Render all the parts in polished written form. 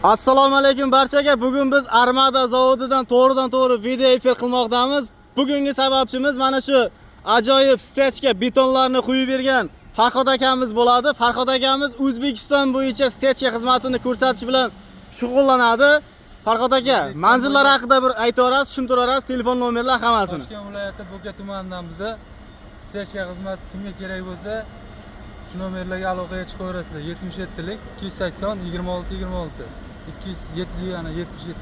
Assalomu alaykum barchaga. Bugun biz Armada zavodidan to'g'ridan-to'g'ri video efir qilmoqdamiz. Bugungi sababchimiz mana shu ajoyib stechka betonlarni quyib bergan Farhod akamiz bo'ladi. Farhod akamiz O'zbekiston bo'yicha stechka xizmatini ko'rsatish bilan shug'ullanadi. Farhod aka, manzillar haqida bir aytib o'rasiz, tushuntirib o'rasiz, telefon nomerlar hammasini. Toshkent viloyati Bo'ka tumanidan biza stechka xizmati kimga kerak bo'lsa, shu nomerlarga aloqaga chiqaverasizlar. 77lik 280 26 26 207 yana 77.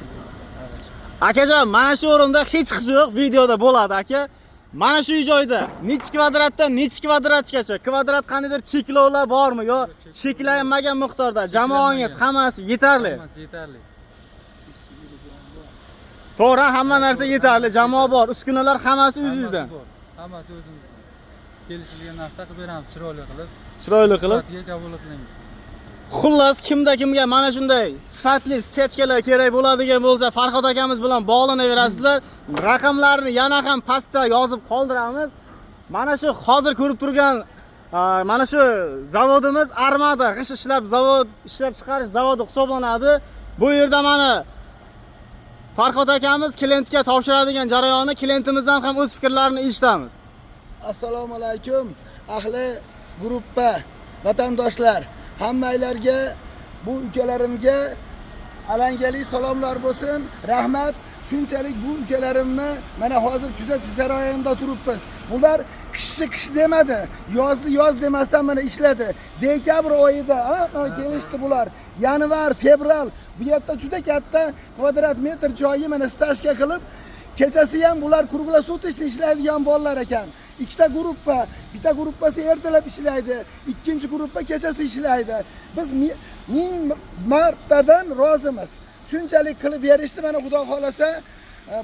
Akajon, mana shu o'rinda hech qish yo'q, videoda bo'ladi aka. Mana shu joyda necha kvadratdan necha kvadratgacha, kvadrat qanday cheklovlar bormi yo cheklanmagan miqdorda jamoangiz hammasi yetarli? Hammasi yetarli. To'g'ri, hamma narsa yetarli, jamoa bor, uskunalar hammasi o'zingizdan. Hammasi o'zimizdan. Kelishilgan narxda qilib beramiz, chiroyli qilib. Chiroyli qilib. Sifatga kafolatlangan. Xullas, kimga mana shunday sifatli stechkalar kerak bo'ladigan bo'lsa, Farhod akamiz bilan bog'lanaverasizlar. Raqamlarni yana ham pastda yozib qoldiramiz. Mana shu hozir ko'rib turgan mana shu zavodimiz Armada g'ish ishlab chiqarish zavodi hisoblanadi. Bu yerda mana Farhod akamiz klientga topshiradigan jarayonni klientimizdan ham o'z fikrlarini eshitamiz. Assalomu alaykum ahli gruppa vatandoshlar. Hammanglarga, bu ukalarimga alangali salomlar bo'lsin. Rahmat. Shunchalik bu ukalarimni mana hozir kuzatish jarayonida turibmiz. Bular qish demadi. Yoz demasdan mana ishladi. Dekabr oyida kelishdi bular. Yanvar, fevral bu yerda juda katta kvadrat metr joyi mana stashka qilib, kechasi ham bular kruglosutishni ishlaydigan bolalar ekan. Ikkita gruppa, bitta gruppasi ertalab ishlaydi, ikkinchi gruppa kechasi ishlaydi. Biz ming martadan rozimiz. Shunchalik qilib berishdi, mana Xudo xolasa,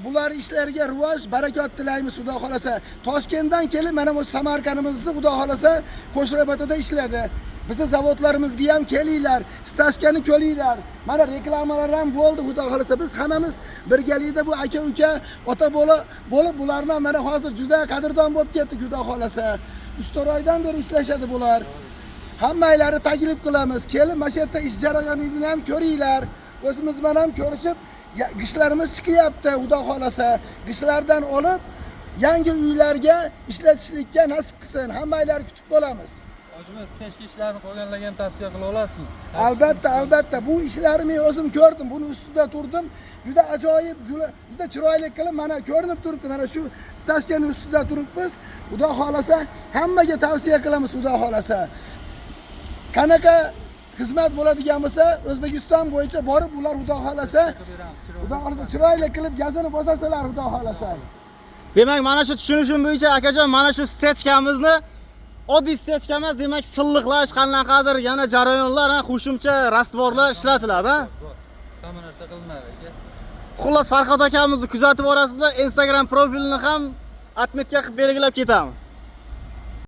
bular ishlariga rivoj, barakot tilaymiz Xudo xolasa. Toshkentdan kelib mana bu Samarqandimizni Xudo xolasa Qo'shro'batada ishladi. Bizning zavodlarimizga ham kelinglar, stashkani ko'ringlar. Mana reklamalar ham bo'ldi Xudo xolasa. Biz hammamiz birgalikda bu aka-uka, ota-bola bo'lib bularni mana hozir juda qadrdon bo'lib ketdi Xudo xolasa. 3-4 oydan beri ishlashadi bular. Hammalari taklif qilamiz. Kelib mana shu yerda ish jarayonini ham ko'ringlar. O'zimiz bilan ham ko'rishib, g'ishlarimiz chiqyapti Xudo xolasa. G'ishlardan olib yangi uylarga ishlatishlikka nasib qilsin. Hammalar kutib qolamiz. Hojimiz, stechka ishlarini qolganlarga ham tavsiya qila olasizmi? Albatta. Bu ishlarni men o'zim ko'rdim. Buni ustida turdim. Juda ajoyib, juda chiroyli qilib mana ko'rinib turibdi. Mana shu stachkaning ustida turibmiz. Xudo xolasa hammaga tavsiya qilamiz Xudo xolasa. Qanaqa xizmat bo'ladigan bo'lsa, O'zbekiston bo'yicha borib ular Xudo xolasa, chiroyli qilib gazini bosasalar Xudo xolasa. Demak, mana shu tushunishim bo'yicha akajon, mana shu stechkamizni oddiy stechka emas, demak, silliqlash, qanaqadir yana jarayonlar, qo'shimcha rastvorlar ishlatiladi, ha? Hamma narsa qilinadi aka. Xullas, Farhod akamizni kuzatib borasizlar. Instagram profilini ham atmetga qilib belgilab ketamiz.